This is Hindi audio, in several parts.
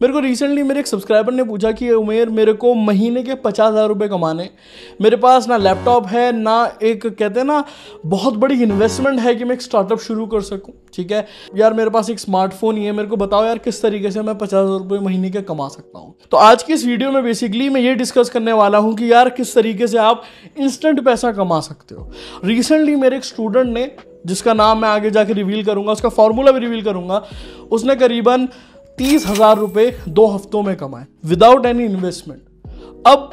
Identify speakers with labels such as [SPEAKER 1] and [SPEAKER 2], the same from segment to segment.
[SPEAKER 1] मेरे को रिसेंटली मेरे एक सब्सक्राइबर ने पूछा कि उमेर मेरे को महीने के 50,000 रुपये कमाने, मेरे पास ना लैपटॉप है ना एक कहते हैं ना बहुत बड़ी इन्वेस्टमेंट है कि मैं एक स्टार्टअप शुरू कर सकूं। ठीक है यार, मेरे पास एक स्मार्टफोन ही है, मेरे को बताओ यार किस तरीके से मैं 50,000 रुपये महीने के कमा सकता हूं। तो आज की इस वीडियो में बेसिकली मैं ये डिस्कस करने वाला हूं कि यार किस तरीके से आप इंस्टेंट पैसा कमा सकते हो। रिसेंटली मेरे एक स्टूडेंट ने, जिसका नाम मैं आगे जाके रिवील करूंगा, उसका फॉर्मूला भी रिवील करूंगा, उसने करीबन 30,000 रुपये 2 हफ्तों में कमाए विदाउट एनी इन्वेस्टमेंट। अब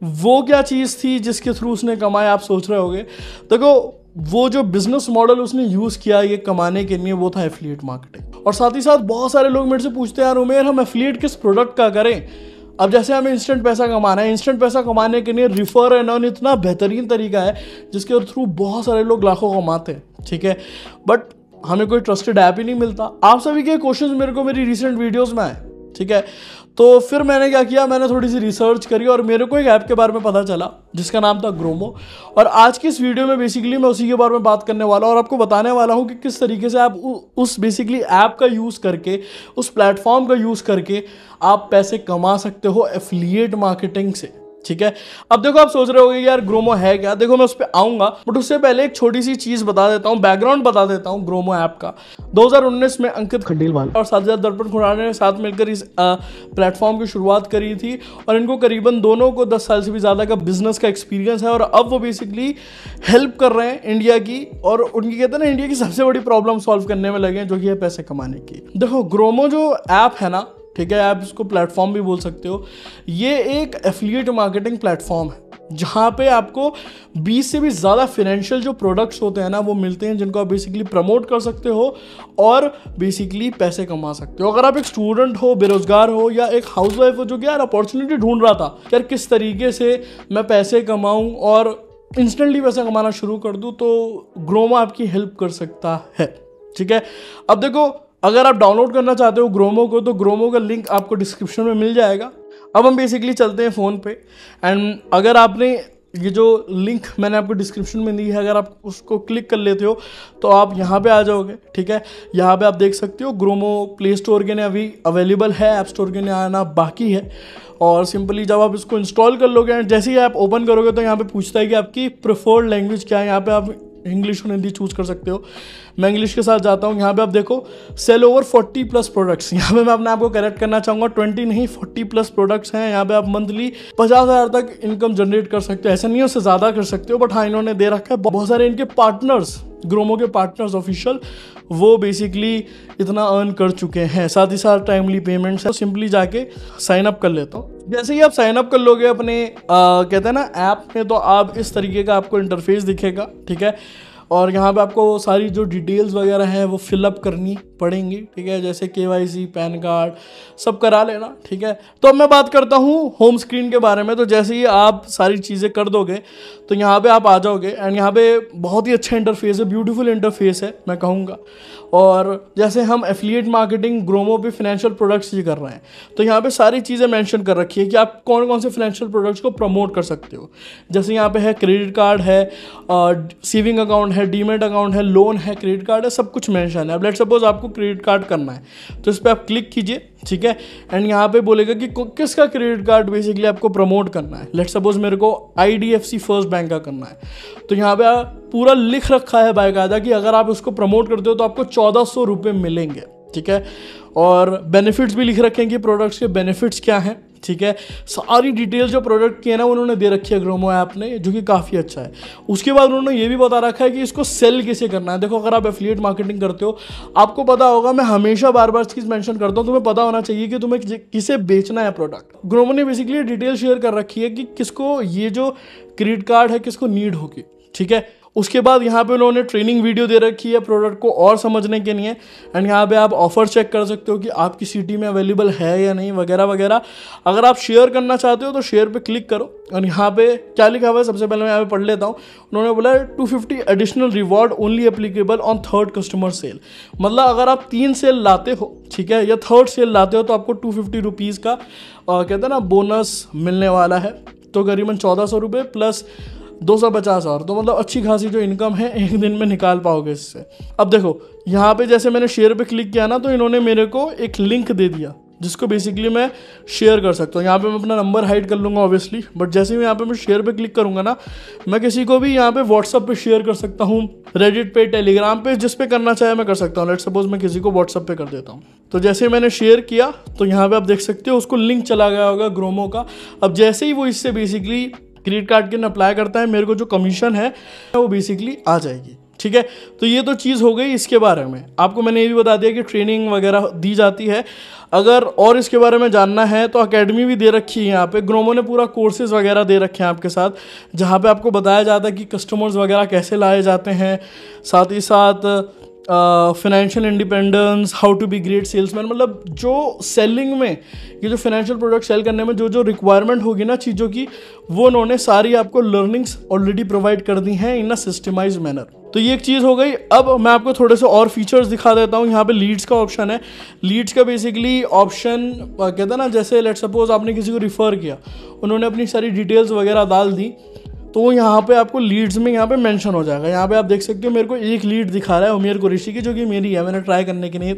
[SPEAKER 1] वो क्या चीज़ थी जिसके थ्रू उसने कमाए, आप सोच रहे होगे। देखो, वो जो बिजनेस मॉडल उसने यूज़ किया ये कमाने के लिए, वो था एफिलिएट मार्केटिंग। और साथ ही साथ बहुत सारे लोग मेरे से पूछते हैं यार उमेर हम एफिलिएट किस प्रोडक्ट का करें। अब जैसे हमें इंस्टेंट पैसा कमाना है, इंस्टेंट पैसा कमाने के लिए रिफर एंड अर्न इतना बेहतरीन तरीका है जिसके थ्रू बहुत सारे लोग लाखों कमाते हैं। ठीक है, बट हमें कोई ट्रस्टेड ऐप ही नहीं मिलता। आप सभी के क्वेश्चंस मेरे को मेरी रिसेंट वीडियोस में आए। ठीक है, तो फिर मैंने क्या किया, मैंने थोड़ी सी रिसर्च करी और मेरे को एक ऐप के बारे में पता चला जिसका नाम था ग्रोमो। और आज की इस वीडियो में बेसिकली मैं उसी के बारे में बात करने वाला हूँ और आपको बताने वाला हूँ कि किस तरीके से आप उस बेसिकली ऐप का यूज़ करके, उस प्लेटफॉर्म का यूज़ करके आप पैसे कमा सकते हो एफिलिएट मार्केटिंग से। ठीक है, अब देखो आप सोच रहे होगे यार ग्रोमो है क्या। देखो मैं उस पर आऊंगा, बट उससे पहले एक छोटी सी चीज बता देता हूँ, बैकग्राउंड बता देता हूँ ग्रोमो ऐप का। 2019 में अंकित खंडेलवाल और साजिद दर्पण खुराना ने साथ मिलकर इस प्लेटफॉर्म की शुरुआत करी थी और इनको करीबन दोनों को 10 साल से भी ज़्यादा का बिजनेस का एक्सपीरियंस है। और अब वो बेसिकली हेल्प कर रहे हैं इंडिया की, और उनकी कहते हैं ना इंडिया की सबसे बड़ी प्रॉब्लम सॉल्व करने में लगे हैं, जो कि है पैसे कमाने की। देखो ग्रोमो जो ऐप है ना, ठीक है, आप इसको प्लेटफॉर्म भी बोल सकते हो, ये एक एफिलिएट मार्केटिंग प्लेटफॉर्म है जहाँ पे आपको 20 से भी ज़्यादा फाइनेंशियल जो प्रोडक्ट्स होते हैं ना वो मिलते हैं, जिनको आप बेसिकली प्रमोट कर सकते हो और बेसिकली पैसे कमा सकते हो। अगर आप एक स्टूडेंट हो, बेरोजगार हो, या एक हाउसवाइफ हो जो कि यार अपॉर्चुनिटी ढूंढ रहा था यार किस तरीके से मैं पैसे कमाऊँ और इंस्टेंटली पैसा कमाना शुरू कर दूँ, तो ग्रोमो आपकी हेल्प कर सकता है। ठीक है, अब देखो अगर आप डाउनलोड करना चाहते हो ग्रोमो को, तो ग्रोमो का लिंक आपको डिस्क्रिप्शन में मिल जाएगा। अब हम बेसिकली चलते हैं फ़ोन पे, एंड अगर आपने ये जो लिंक मैंने आपको डिस्क्रिप्शन में दी है, अगर आप उसको क्लिक कर लेते हो तो आप यहाँ पे आ जाओगे। ठीक है, यहाँ पे आप देख सकते हो ग्रोमो प्ले स्टोर के लिए अभी अवेलेबल है, ऐप स्टोर के लिए आना बाकी है। और सिंपली जब आप इसको इंस्टॉल कर लोगे एंड जैसे ही आप ओपन करोगे तो यहाँ पे पूछता है कि आपकी प्रेफर्ड लैंग्वेज क्या है। यहाँ पे आप इंग्लिश और हिंदी चूज़ कर सकते हो। मैं इंग्लिश के साथ जाता हूँ। यहाँ पे आप देखो सेल ओवर 40+ प्रोडक्ट्स। यहाँ पे मैं अपने आप को करेक्ट करना चाहूँगा, 20 नहीं 40+ प्रोडक्ट्स हैं। यहाँ पे आप मंथली 50,000 तक इनकम जनरेट कर सकते हो। ऐसा नहीं है उससे ज़्यादा कर सकते हो, बट हाँ इन्होंने दे रखा है। बहुत सारे इनके पार्टनर्स, ग्रोमो के पार्टनर्स ऑफिशियल, वो बेसिकली इतना अर्न कर चुके हैं। साथ ही साथ टाइमली पेमेंट्स है। तो सिंपली जाके साइन अप कर लेता हूँ। जैसे ही आप साइन अप कर लोगे अपने कहते हैं ना ऐप में, तो आप इस तरीके का आपको इंटरफेस दिखेगा। ठीक है, और यहाँ पे आपको सारी जो डिटेल्स वगैरह हैं वो फिलअप करनी पड़ेंगी। ठीक है, जैसे KYC, पैन कार्ड सब करा लेना। ठीक है, तो अब मैं बात करता हूँ होम स्क्रीन के बारे में। तो जैसे ही आप सारी चीज़ें कर दोगे तो यहाँ पे आप आ जाओगे, एंड यहाँ पे बहुत ही अच्छा इंटरफेस है, ब्यूटीफुल इंटरफेस है मैं कहूँगा। और जैसे हम एफिलिएट मार्केटिंग ग्रोमो पे फाइनेंशियल प्रोडक्ट्स ही कर रहे हैं, तो यहाँ पे सारी चीज़ें मेंशन कर रखी है कि आप कौन कौन से फाइनेंशियल प्रोडक्ट्स को प्रमोट कर सकते हो। जैसे यहाँ पे है क्रेडिट कार्ड है, सेविंग अकाउंट है, डीमेट अकाउंट है, लोन है, क्रेडिट कार्ड है, सब कुछ मेंशन है। अब लेट सपोज आपको क्रेडिट कार्ड करना है तो इस पर आप क्लिक कीजिए। ठीक है, एंड यहाँ पे बोलेगा कि किसका क्रेडिट कार्ड बेसिकली आपको प्रमोट करना है। लेट सपोज मेरे को IDFC फर्स्ट बैंक का करना है, तो यहाँ पे पूरा लिख रखा है बाकायदा कि अगर आप उसको प्रमोट करते हो तो आपको 1400 रुपये मिलेंगे। ठीक है, और बेनिफिट्स भी लिख रखे हैं कि प्रोडक्ट्स के बेनिफिट्स क्या हैं। ठीक है, सारी डिटेल जो प्रोडक्ट की है ना उन्होंने दे रखी है ग्रोमो ऐप ने, जो कि काफ़ी अच्छा है। उसके बाद उन्होंने ये भी बता रखा है कि इसको सेल कैसे करना है। देखो अगर आप एफिलिएट मार्केटिंग करते हो, आपको पता होगा, मैं हमेशा बार बार चीज़ मेंशन करता हूँ, तुम्हें पता होना चाहिए कि तुम्हें किसे बेचना है प्रोडक्ट। ग्रोमो ने बेसिकली डिटेल शेयर कर रखी है कि किसको ये जो क्रेडिट कार्ड है किसको नीड होगी। ठीक है, उसके बाद यहाँ पे उन्होंने ट्रेनिंग वीडियो दे रखी है प्रोडक्ट को और समझने के लिए, एंड यहाँ पे आप ऑफर चेक कर सकते हो कि आपकी सिटी में अवेलेबल है या नहीं, वगैरह वगैरह। अगर आप शेयर करना चाहते हो तो शेयर पे क्लिक करो, और यहाँ पे क्या लिखा हुआ है सबसे पहले मैं यहाँ पे पढ़ लेता हूँ। उन्होंने बोला 250 additional reward only applicable on 3rd customer sale. मतलब अगर आप 3 सेल लाते हो, ठीक है, या 3rd सेल लाते हो, तो आपको 250 रुपीज़ का कहते हैं ना बोनस मिलने वाला है। तो करीबन 1400 रुपये प्लस 250 और, तो मतलब अच्छी खासी जो इनकम है एक दिन में निकाल पाओगे इससे। अब देखो यहाँ पे जैसे मैंने शेयर पे क्लिक किया ना, तो इन्होंने मेरे को एक लिंक दे दिया जिसको बेसिकली मैं शेयर कर सकता हूँ। यहाँ पे मैं अपना नंबर हाइड कर लूँगा ऑब्वियसली, बट जैसे ही यहाँ पे मैं शेयर पे क्लिक करूँगा ना, मैं किसी को भी यहाँ पे व्हाट्सअप पे शेयर कर सकता हूँ, रेडिट पे, टेलीग्राम पे, जिस पे करना चाहे मैं कर सकता हूँ। लेट्स सपोज मैं किसी को व्हाट्सअप पे कर देता हूँ, तो जैसे ही मैंने शेयर किया तो यहाँ पे आप देख सकते हो उसको लिंक चला गया होगा ग्रोमो का। अब जैसे ही वो इससे बेसिकली क्रेडिट कार्ड के लिए अप्लाई करता है, मेरे को जो कमीशन है वो बेसिकली आ जाएगी। ठीक है, तो ये तो चीज़ हो गई इसके बारे में। आपको मैंने ये भी बता दिया कि ट्रेनिंग वगैरह दी जाती है। अगर और इसके बारे में जानना है तो अकेडमी भी दे रखी है यहाँ पे। ग्रोमो ने पूरा कोर्सेज वगैरह दे रखे हैं आपके साथ, जहाँ पे आपको बताया जाता है कि कस्टमर्स वगैरह कैसे लाए जाते हैं, साथ ही साथ financial independence, how to be great salesman. मतलब जो सेलिंग में, ये जो फाइनेंशियल प्रोडक्ट सेल करने में जो जो रिक्वायरमेंट होगी ना चीज़ों की, वो उन्होंने सारी आपको लर्निंग्स ऑलरेडी प्रोवाइड कर दी हैं इन अ सिस्टमाइज मैनर। तो ये एक चीज़ हो गई। अब मैं आपको थोड़े से और फीचर्स दिखा देता हूँ। यहाँ पे लीड्स का ऑप्शन है। लीड्स का बेसिकली ऑप्शन कहते हैं ना, जैसे लेट सपोज आपने किसी को रिफ़र किया, उन्होंने अपनी सारी डिटेल्स वगैरह डाल दी, तो यहाँ पे आपको लीड्स में यहाँ पे मेंशन हो जाएगा। यहाँ पे आप देख सकते हो मेरे को एक लीड दिखा रहा है उमेर कुरैशी की, जो कि मेरी है, मैंने ट्राई करने के लिए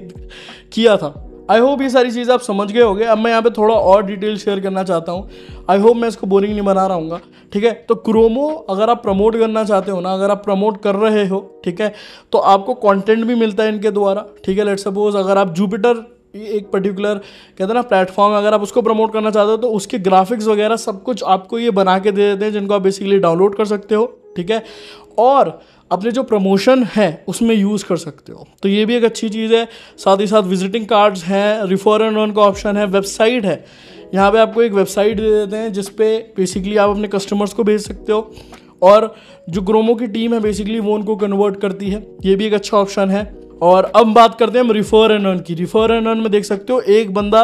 [SPEAKER 1] किया था। आई होप ये सारी चीज़ आप समझ गए होंगे। अब मैं यहाँ पे थोड़ा और डिटेल शेयर करना चाहता हूँ। आई होप मैं इसको बोरिंग नहीं बना रहा हूँ। ठीक है, तो ग्रोमो अगर आप प्रमोट करना चाहते हो ना, अगर आप प्रमोट कर रहे हो, ठीक है, तो आपको कंटेंट भी मिलता है इनके द्वारा। ठीक है, लेट सपोज अगर आप जुपिटर एक पर्टिकुलर कहते हैं ना प्लेटफॉर्म, अगर आप उसको प्रमोट करना चाहते हो तो उसके ग्राफिक्स वगैरह सब कुछ आपको ये बना के दे देते हैं, जिनको आप बेसिकली डाउनलोड कर सकते हो। ठीक है, और अपने जो प्रमोशन है उसमें यूज़ कर सकते हो, तो ये भी एक अच्छी चीज़ है। साथ ही साथ विजिटिंग कार्ड्स हैं, रिफर एंड अर्न का ऑप्शन है, वेबसाइट है। यहाँ पे आपको एक वेबसाइट दे देते हैं जिसपे बेसिकली आप अपने कस्टमर्स को भेज सकते हो, और जो ग्रोमो की टीम है बेसिकली वो उनको कन्वर्ट करती है। ये भी एक अच्छा ऑप्शन है। और अब बात करते हैं हम रिफर एंड अर्न की। रिफर एंड अर्न में देख सकते हो एक बंदा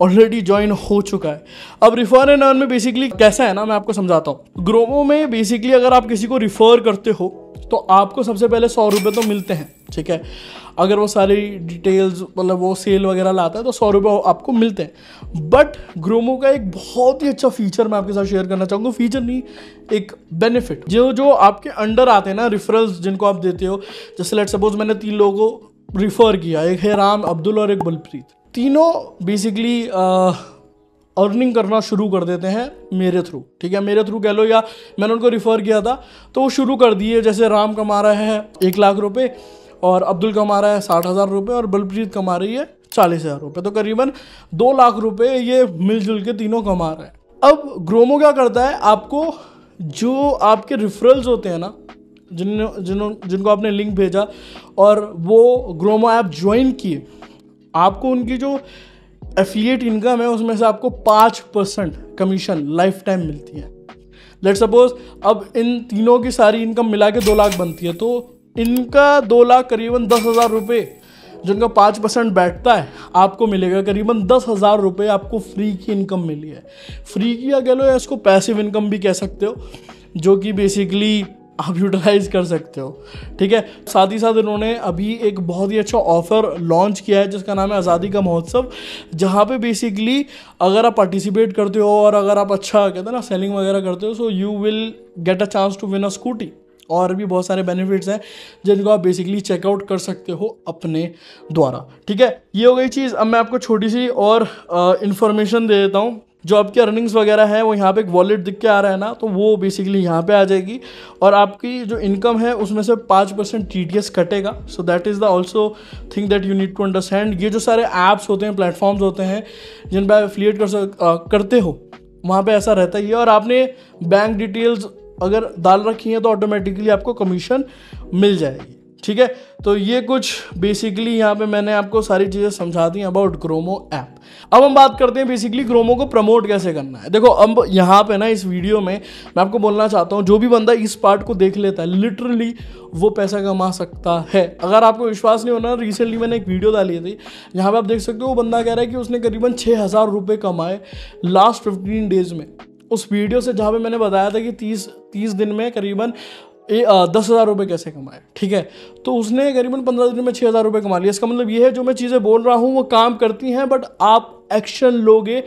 [SPEAKER 1] ऑलरेडी ज्वाइन हो चुका है। अब रिफर एंड अर्न में बेसिकली कैसा है ना, मैं आपको समझाता हूँ। ग्रोमो में बेसिकली अगर आप किसी को रिफर करते हो तो आपको सबसे पहले 100 रुपये तो मिलते हैं। ठीक है, अगर वो सारी डिटेल्स मतलब वो सेल वगैरह लाता है तो 100 रुपये आपको मिलते हैं। बट ग्रोमो का एक बहुत ही अच्छा फीचर मैं आपके साथ शेयर करना चाहूँगा। फीचर नहीं, एक बेनिफिट, जो आपके अंडर आते हैं ना, रिफरल्स जिनको आप देते हो। जैसे लेट सपोज मैंने 3 लोगों को रिफ़र किया, एक है राम, अब्दुल और एक बलप्रीत। तीनों बेसिकली अर्निंग करना शुरू कर देते हैं मेरे थ्रू। ठीक है, मेरे थ्रू कह लो, या मैंने उनको रिफ़र किया था तो वो शुरू कर दिए। जैसे राम कमा रहा है 1 लाख रुपए, और अब्दुल कमा रहा है 60,000 रुपये, और बलप्रीत कमा रही है 40,000 रुपये, तो करीबन 2 लाख रुपए ये मिलजुल के तीनों कमा रहे हैं। अब ग्रोमो क्या करता है, आपको जो आपके रिफरल्स होते हैं ना, जिनको आपने लिंक भेजा और वो ग्रोमो ऐप ज्वाइन किए, आपको उनकी जो एफिलिएट इनकम है उसमें से आपको 5% कमीशन लाइफ टाइम मिलती है। लेट सपोज अब इन तीनों की सारी इनकम मिला के 2 लाख बनती है, तो इनका 2 लाख करीबन 10,000 रुपये, जिनका 5% बैठता है, आपको मिलेगा करीबन 10,000 रुपये आपको फ्री की इनकम मिली है। फ्री की या कह लो, या इसको पैसिव इनकम भी कह सकते हो, जो कि बेसिकली आप यूटिलाइज कर सकते हो। ठीक है, साथ ही साथ इन्होंने अभी एक बहुत ही अच्छा ऑफर लॉन्च किया है जिसका नाम है आज़ादी का महोत्सव, जहाँ पे बेसिकली अगर आप पार्टिसिपेट करते हो और अगर आप अच्छा कहते हैं ना सेलिंग वगैरह करते हो, so you will get a chance to win a scooty. और भी बहुत सारे बेनिफिट्स हैं जिनको आप बेसिकली चेकआउट कर सकते हो अपने द्वारा। ठीक है, ये हो गई चीज़। अब मैं आपको छोटी सी और इन्फॉर्मेशन दे देता हूँ। जो आपकी अर्निंग्स वगैरह है वो यहाँ पे एक वॉलेट दिख के आ रहा है ना, तो वो बेसिकली यहाँ पे आ जाएगी, और आपकी जो इनकम है उसमें से 5% TDS कटेगा। So that is the also thing that you need to understand. ये जो सारे ऐप्स होते हैं, प्लेटफॉर्म्स होते हैं जिन पर एफिलिएट करते हो, वहाँ पे ऐसा रहता ही है। और आपने बैंक डिटेल्स अगर डाल रखी हैं तो ऑटोमेटिकली आपको कमीशन मिल जाएगी। ठीक है, तो ये कुछ बेसिकली यहाँ पे मैंने आपको सारी चीज़ें समझा दी अबाउट ग्रोमो ऐप। अब हम बात करते हैं बेसिकली ग्रोमो को प्रमोट कैसे करना है। देखो, अब यहाँ पे ना इस वीडियो में मैं आपको बोलना चाहता हूँ, जो भी बंदा इस पार्ट को देख लेता है लिटरली वो पैसा कमा सकता है। अगर आपको विश्वास नहीं होना, रिसेंटली मैंने एक वीडियो डाली थी, यहाँ पे आप देख सकते हो वो बंदा कह रहा है कि उसने करीबन 6,000 रुपये कमाए लास्ट 15 डेज में। उस वीडियो से जहाँ पे मैंने बताया था कि 30 दिन में करीबन 10,000 रुपये कैसे कमाए। ठीक है, तो उसने करीबन 15 दिन में 6,000 रुपये कमा लिया। इसका मतलब ये है जो मैं चीज़ें बोल रहा हूँ वो काम करती हैं, बट आप एक्शन लोगे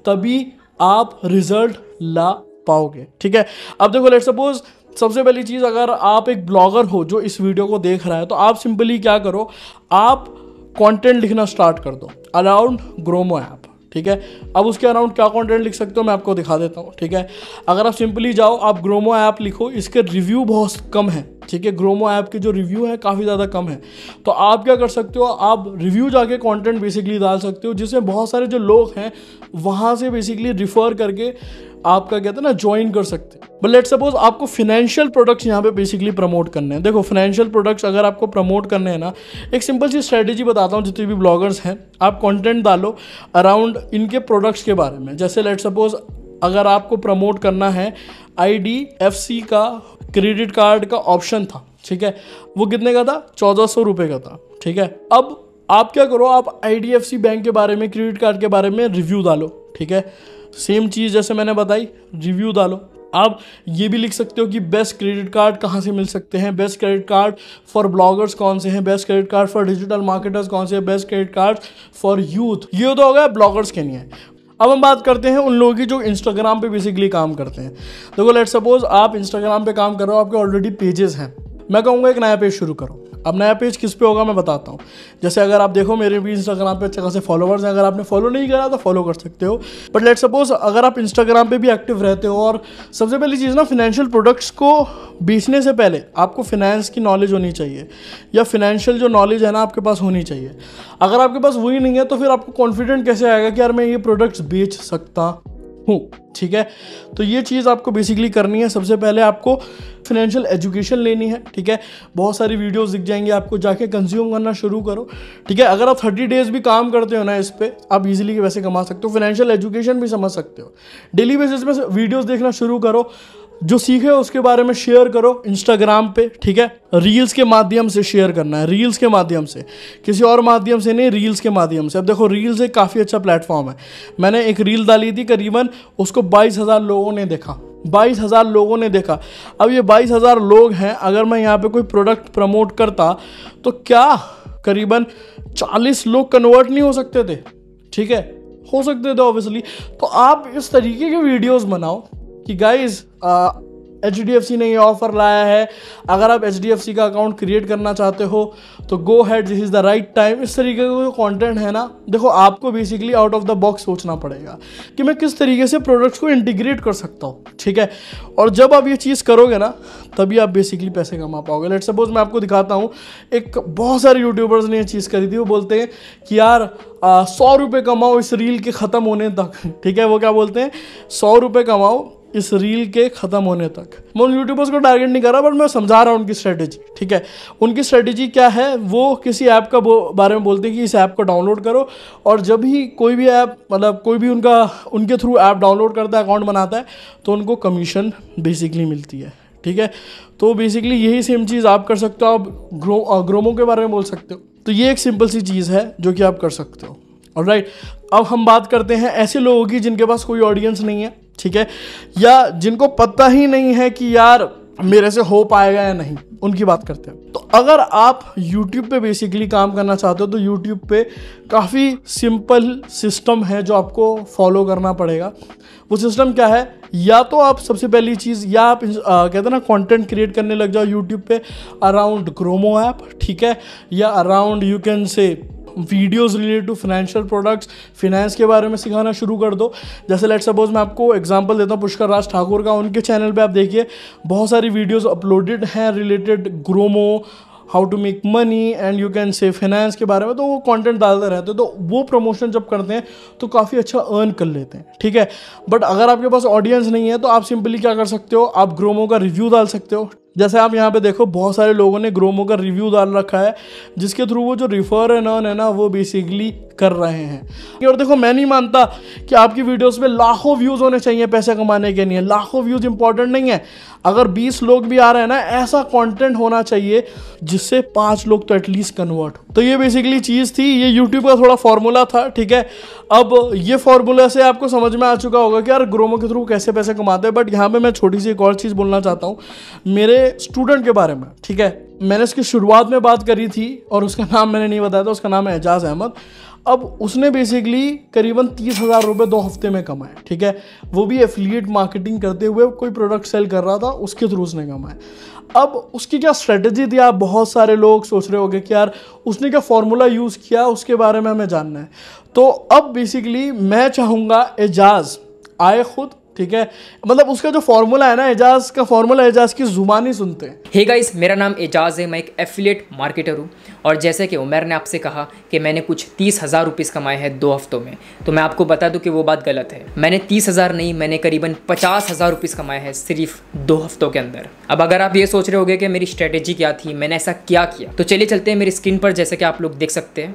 [SPEAKER 1] तभी आप रिजल्ट ला पाओगे। ठीक है, अब देखो, लेट्स सपोज सबसे पहली चीज़, अगर आप एक ब्लॉगर हो जो इस वीडियो को देख रहा है, तो आप सिंपली क्या करो, आप कंटेंट लिखना स्टार्ट कर दो अराउंड ग्रोमो ऐप। ठीक है। अब उसके अराउंड क्या कंटेंट लिख सकते हो मैं आपको दिखा देता हूँ, ठीक है। अगर आप सिंपली जाओ, आप ग्रोमो ऐप लिखो, इसके रिव्यू बहुत कम है, ठीक है। ग्रोमो ऐप के जो रिव्यू है काफ़ी ज़्यादा कम है, तो आप क्या कर सकते हो, आप रिव्यू जाके कंटेंट बेसिकली डाल सकते हो, जिससे बहुत सारे जो लोग हैं वहाँ से बेसिकली रिफ़र करके आपका कहते हैं ना ज्वाइन कर सकते हैं। बट लेट्स सपोज आपको फिनेंशियल प्रोडक्ट्स यहाँ पे बेसिकली प्रमोट करने हैं। देखो फिनेंशियल प्रोडक्ट्स अगर आपको प्रमोट करने हैं ना, एक सिंपल सी स्ट्रेटेजी बताता हूँ। जितने भी ब्लॉगर्स हैं, आप कंटेंट डालो अराउंड इनके प्रोडक्ट्स के बारे में। जैसे लेट्स सपोज अगर आपको प्रमोट करना है IDFC का क्रेडिट कार्ड का ऑप्शन था, ठीक है, वो कितने का था, 1400 रुपये का था, ठीक है। अब आप क्या करो, आप IDFC बैंक के बारे में, क्रेडिट कार्ड के बारे में रिव्यू डालो, ठीक है। सेम चीज़ जैसे मैंने बताई, रिव्यू डालो। आप ये भी लिख सकते हो कि बेस्ट क्रेडिट कार्ड कहाँ से मिल सकते हैं, best credit card for bloggers कौन से हैं, best credit card for digital marketers कौन से हैं, best credit card for youth. ये तो हो गया ब्लॉगर्स के लिए। अब हम बात करते हैं उन लोगों की जो इंस्टाग्राम पे बेसिकली काम करते हैं। देखो लेट्स सपोज आप इंस्टाग्राम पे काम कर रहे हो, आपके ऑलरेडी पेजेस हैं, मैं कहूँगा एक नया पेज शुरू करो। अब नया पेज किस पे होगा मैं बताता हूँ। जैसे अगर आप देखो मेरे भी इंस्टाग्राम पे अच्छे खासे फॉलोवर्स हैं, अगर आपने फॉलो नहीं करा तो फॉलो कर सकते हो। बट लेट्स सपोज अगर आप इंस्टाग्राम पे भी एक्टिव रहते हो, और सबसे पहली चीज़ ना, फिनेंशियल प्रोडक्ट्स को बेचने से पहले आपको फिनेंस की नॉलेज होनी चाहिए, या फिनेंशियल जो नॉलेज है ना आपके पास होनी चाहिए। अगर आपके पास वही नहीं है तो फिर आपको कॉन्फिडेंट कैसे आएगा कि यार मैं ये प्रोडक्ट्स बेच सकता हूँ, ठीक है। तो ये चीज़ आपको बेसिकली करनी है। सबसे पहले आपको फिनेंशियल एजुकेशन लेनी है, ठीक है। बहुत सारी वीडियोस दिख जाएंगी आपको, जाके कंज्यूम करना शुरू करो, ठीक है। अगर आप 30 डेज भी काम करते हो ना इस पे, आप इजीली पैसे कमा सकते हो। फिनेंशियल एजुकेशन भी समझ सकते हो। डेली बेसिस में वीडियोस देखना शुरू करो, जो सीखे उसके बारे में शेयर करो इंस्टाग्राम पे, ठीक है। रील्स के माध्यम से शेयर करना है, रील्स के माध्यम से, किसी और माध्यम से नहीं, रील्स के माध्यम से। अब देखो रील्स एक काफ़ी अच्छा प्लेटफॉर्म है। मैंने एक रील डाली थी, करीबन उसको 22,000 लोगों ने देखा, 22,000 लोगों ने देखा। अब ये 22,000 लोग हैं, अगर मैं यहाँ पे कोई प्रोडक्ट प्रमोट करता तो क्या करीबन 40 लोग कन्वर्ट नहीं हो सकते थे, ठीक है, हो सकते थे ऑब्वियसली। तो आप इस तरीके के वीडियोस बनाओ कि गाइज HDFC ने ये ऑफर लाया है, अगर आप HDFC का अकाउंट क्रिएट करना चाहते हो तो go ahead, this is the right time. इस तरीके का जो कंटेंट है ना, देखो आपको basically out of the box सोचना पड़ेगा कि मैं किस तरीके से प्रोडक्ट्स को इंटीग्रेट कर सकता हूँ, ठीक है। और जब आप ये चीज़ करोगे ना, तभी आप बेसिकली पैसे कमा पाओगे। लेट्स सपोज मैं आपको दिखाता हूँ, एक बहुत सारे यूट्यूबर्स ने ये चीज़ करी थी। वो बोलते हैं कि यार 100 रुपये कमाओ इस रील के ख़त्म होने तक, ठीक है। वो क्या बोलते हैं, 100 रुपये कमाओ इस रील के ख़त्म होने तक। मैं उन यूट्यूबर्स को टारगेट नहीं कर रहा, बट मैं समझा रहा हूँ उनकी स्ट्रेटेजी, ठीक है। उनकी स्ट्रेटेजी क्या है, वो किसी ऐप का बारे में बोलते हैं कि इस ऐप को डाउनलोड करो, और जब भी कोई भी ऐप, मतलब कोई भी उनके थ्रू ऐप डाउनलोड करता है, अकाउंट बनाता है, तो उनको कमीशन बेसिकली मिलती है, ठीक है। तो बेसिकली यही सेम चीज़ आप कर सकते हो। आप ग्रोमो के बारे में बोल सकते हो। तो ये एक सिंपल सी चीज़ है जो कि आप कर सकते हो। ऑलराइट, अब हम बात करते हैं ऐसे लोगों की जिनके पास कोई ऑडियंस नहीं है, ठीक है, या जिनको पता ही नहीं है कि यार मेरे से हो पाएगा या नहीं, उनकी बात करते हैं। तो अगर आप YouTube पे बेसिकली काम करना चाहते हो तो YouTube पे काफ़ी सिंपल सिस्टम है जो आपको फॉलो करना पड़ेगा। वो सिस्टम क्या है, या तो आप सबसे पहली चीज़, या आप कहते हैं ना कंटेंट क्रिएट करने लग जाओ YouTube पे अराउंड ग्रोमो ऐप, ठीक है, या around you can say videos related to financial products, finance के बारे में सिखाना शुरू कर दो। जैसे लेट्स सपोज मैं आपको एग्जांपल देता हूँ पुष्कर राज ठाकुर का। उनके चैनल पे आप देखिए बहुत सारी वीडियोस अपलोडेड हैं related GroMo, how to make money and you can say finance के बारे में। तो वो कंटेंट डालते रहते हैं, तो वो प्रमोशन जब करते हैं तो काफ़ी अच्छा अर्न कर लेते हैं, ठीक है। बट अगर आपके पास ऑडियंस नहीं है तो आप सिंपली क्या कर सकते हो, आप ग्रोमो का रिव्यू डाल सकते हो। जैसे आप यहाँ पे देखो बहुत सारे लोगों ने ग्रोमो का रिव्यू डाल रखा है, जिसके थ्रू वो जो रिफर एंड अर्न है ना, वो बेसिकली कर रहे हैं। और देखो मैं नहीं मानता कि आपकी वीडियोस पे लाखों व्यूज़ होने चाहिए पैसे कमाने के लिए। लाखों व्यूज़ इंपॉर्टेंट नहीं है। अगर 20 लोग भी आ रहे हैं ना, ऐसा कंटेंट होना चाहिए जिससे 5 लोग तो एटलीस्ट कन्वर्ट हो। तो ये बेसिकली चीज़ थी, ये यूट्यूब का थोड़ा फॉर्मूला था, ठीक है। अब ये फॉर्मूला से आपको समझ में आ चुका होगा कि यार ग्रोमो के थ्रू कैसे पैसे कमाते हैं। बट यहाँ पे मैं छोटी सी एक और चीज़ बोलना चाहता हूँ मेरे स्टूडेंट के बारे में, ठीक है। मैंने इसकी शुरुआत में बात करी थी और उसका नाम मैंने नहीं बताया था, उसका नाम है एजाज अहमद। अब उसने बेसिकली करीबन 30,000 रुपये 2 हफ्ते में कमाए, ठीक है। वो भी एफिलिएट मार्केटिंग करते हुए, कोई प्रोडक्ट सेल कर रहा था उसके थ्रू उसने कमाए। अब उसकी क्या स्ट्रेटजी थी, आप बहुत सारे लोग सोच रहे होंगे कि यार उसने क्या फॉर्मूला यूज़ किया, उसके बारे में हमें जानना है। तो अब बेसिकली मैं चाहूँगा एजाज आए खुद, ठीक है। मतलब उसका जो फॉर्मूला है ना, एजाज का फॉर्मूला, एजाज की जुबानी सुनते हैं।
[SPEAKER 2] हे गाइस, मेरा नाम एजाज है, मैं एक एफिलिएट मार्केटर हूँ। और जैसे कि उमर ने आपसे कहा कि मैंने कुछ 30,000 रुपीज़ कमाए हैं 2 हफ्तों में, तो मैं आपको बता दूं कि वो बात गलत है। मैंने 30,000 नहीं, मैंने करीबन 50,000 रुपीज़ कमाए हैं सिर्फ 2 हफ्तों के अंदर। अब अगर आप ये सोच रहे होगे कि मेरी स्ट्रेटेजी क्या थी, मैंने ऐसा क्या किया, तो चलिए चलते हैं मेरी स्क्रीन पर, जैसे कि आप लोग देख सकते हैं।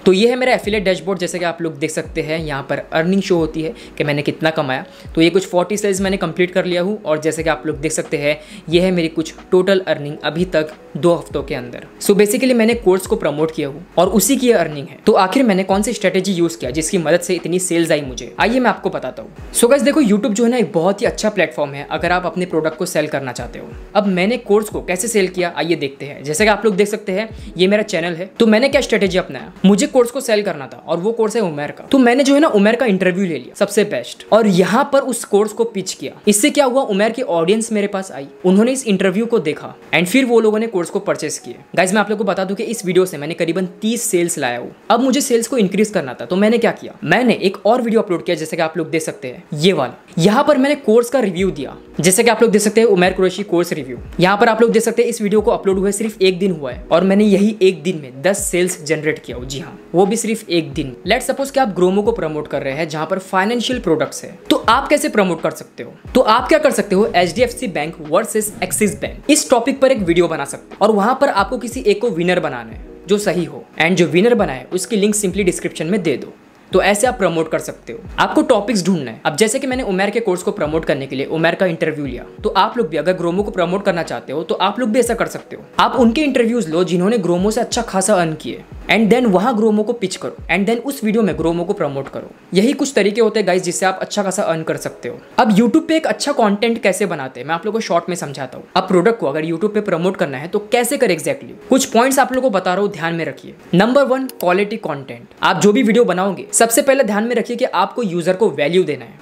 [SPEAKER 2] तो ये है मेरा एफिलिएट डैशबोर्ड। जैसे कि आप लोग देख सकते हैं, यहाँ पर अर्निंग शो होती है कि मैंने कितना कमाया। तो ये कुछ 40 सेल्स मैंने कंप्लीट कर लिया हूँ, और जैसे कि आप लोग देख सकते हैं, ये है मेरी कुछ टोटल अर्निंग अभी तक 2 हफ्तों के अंदर। सो बेसिकली मैंने कोर्स को प्रमोट किया हूँ और उसी की अर्निंग है। तो आखिर मैंने कौन सी स्ट्रेटेजी यूज़ किया जिसकी मदद से इतनी सेल्स आई मुझे, आइए मैं आपको बताता हूँ। सो गाइस देखो, यूट्यूब जो है ना एक बहुत ही अच्छा प्लेटफॉर्म है अगर आप अपने प्रोडक्ट को सेल करना चाहते हो। अब मैंने कोर्स को कैसे सेल किया, आइए देखते हैं। जैसे कि आप लोग देख सकते हैं, ये मेरा चैनल है। तो मैंने क्या स्ट्रेटेजी अपनाया, मुझे कोर्स को सेल करना था और वो कोर्स है उमर का। तो मैंने जो है ना उमर का इंटरव्यू ले लिया सबसे बेस्ट, और यहाँ पर उस कोर्स को पिच किया। इससे क्या हुआ, उमर की ऑडियंस मेरे पास आई, उन्होंने इस इंटरव्यू को देखा एंड फिर वो लोगों ने कोर्स को परचेस किए। गाइस मैं आप लोगों को बता दूं कि इस वीडियो से मैंने करीबन 30 सेल्स लाया हूँ। अब मुझे सेल्स को इंक्रीज करना था, तो मैंने क्या किया, मैंने एक और वीडियो अपलोड किया, जैसे कि आप लोग देख सकते हैं ये वाला। यहाँ पर मैंने कोर्स का रिव्यू दिया, जैसे कि आप लोग देख सकते हैं उमर कुरैशी कोर्स रिव्यू। यहाँ पर आप लोग देख सकते हैं इस वीडियो को अपलोड हुए सिर्फ 1 दिन हुआ है और मैंने यही 1 दिन में 10 सेल्स जनरेट किया। जी हाँ, वो भी सिर्फ 1 दिन। लेट्स सपोज कि आप ग्रोमो को प्रमोट कर रहे हैं जहां पर फाइनेंशियल प्रोडक्ट्स है, तो आप कैसे प्रमोट कर सकते हो। तो आप क्या कर सकते हो, HDFC bank versus axis bank, इस टॉपिक पर एक वीडियो बना सकते हो और वहां पर आपको किसी एक को विनर बनाना है जो सही हो, एंड जो विनर बनाए उसकी लिंक सिंपली डिस्क्रिप्शन में दे दो। तो ऐसे आप प्रमोट कर सकते हो। आपको टॉपिक्स ढूंढना है। अब जैसे कि मैंने उमर के कोर्स को प्रमोट करने के लिए उमर का इंटरव्यू लिया, तो आप लोग भी अगर ग्रोमो को प्रमोट करना चाहते हो तो आप लोग भी ऐसा कर सकते हो। आप उनके इंटरव्यूज लो जिन्होंने ग्रोमो से अच्छा खासा अर्न किए, एंड देन वहां ग्रोमो को पिच करो, एंड देन उस वीडियो में ग्रोमो को प्रमोट करो। यही कुछ तरीके होते हैं गाइस जिससे आप अच्छा खासा अर्न कर सकते हो। अब यूट्यूब पे एक अच्छा कंटेंट कैसे बनाते हैं मैं आप लोगों को शॉर्ट में समझाता हूँ। अब प्रोडक्ट को अगर यूट्यूब पे प्रमोट करना है तो कैसे करें एग्जैक्टली, कुछ पॉइंट्स आप लोगों को बता रहा हूँ, ध्यान में रखिए। Number 1, quality content. आप जो भी वीडियो बनाओगे सबसे पहले ध्यान में रखिए कि आपको यूजर को वैल्यू देना है,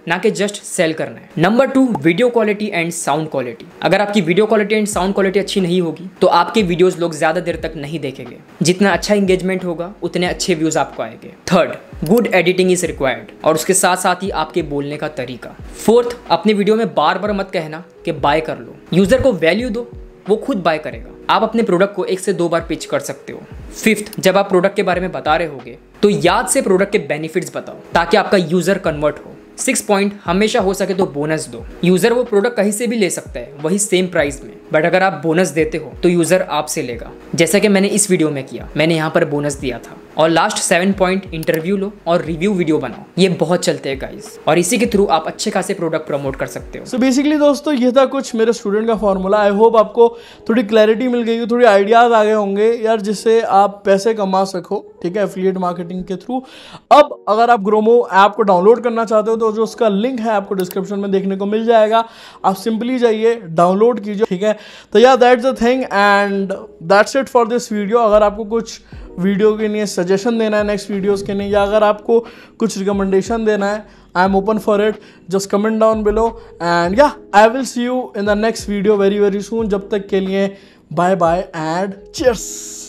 [SPEAKER 2] ना कि जस्ट सेल करना है। Number 2, video quality and sound quality. अगर आपकी video quality and sound quality अच्छी नहीं होगी तो आपके वीडियोस लोग ज्यादा देर तक नहीं देखेंगे। जितना अच्छा इंगेजमेंट होगा उतने अच्छे व्यूज आपको आएंगे। Third, good editing is required, और उसके साथ साथ ही आपके बोलने का तरीका। फोर्थ, अपने वीडियो में बार बार मत कहना कि बाय कर लो, यूजर को वैल्यू दो, वो खुद बाय करेगा। आप अपने प्रोडक्ट को 1 से 2 बार पिच कर सकते हो। फिफ्थ, जब आप प्रोडक्ट के बारे में बता रहे होगे तो याद से प्रोडक्ट के बेनिफिट्स बताओ ताकि आपका यूजर कन्वर्ट हो। 6 पॉइंट, हमेशा हो सके तो बोनस दो। यूजर वो प्रोडक्ट कहीं से भी ले सकता है वही सेम प्राइस में, बट अगर आप बोनस देते हो तो यूजर आपसे लेगा, जैसा कि मैंने इस वीडियो में किया, मैंने यहाँ पर बोनस दिया था। और लास्ट 7 पॉइंट, इंटरव्यू लो और रिव्यू वीडियो बनाओ। ये बहुत चलते हैं गाइस, और इसी के थ्रू आप अच्छे खासे प्रोडक्ट प्रमोट कर सकते हो।
[SPEAKER 1] सो बेसिकली दोस्तों ये था कुछ मेरे स्टूडेंट का फॉर्मूला। आई होप आपको थोड़ी क्लैरिटी मिल गई हो, थोड़ी आइडियाज आ गए होंगे यार, जिससे आप पैसे कमा सको, ठीक है, एफिलिएट मार्केटिंग के थ्रू। अब अगर आप ग्रोमो ऐप को डाउनलोड करना चाहते हो तो जो उसका लिंक है आपको डिस्क्रिप्शन में देखने को मिल जाएगा, आप सिंपली जाइए डाउनलोड कीजिए, ठीक है। तो यार that's the thing and that's it for this video. अगर आपको कुछ वीडियो के लिए सजेशन देना है नेक्स्ट वीडियोस के लिए, या अगर आपको कुछ रिकमेंडेशन देना है, I am open for it, just comment down below and या I will see you in the next video very very soon. जब तक के लिए बाय बाय एंड चीयर्स।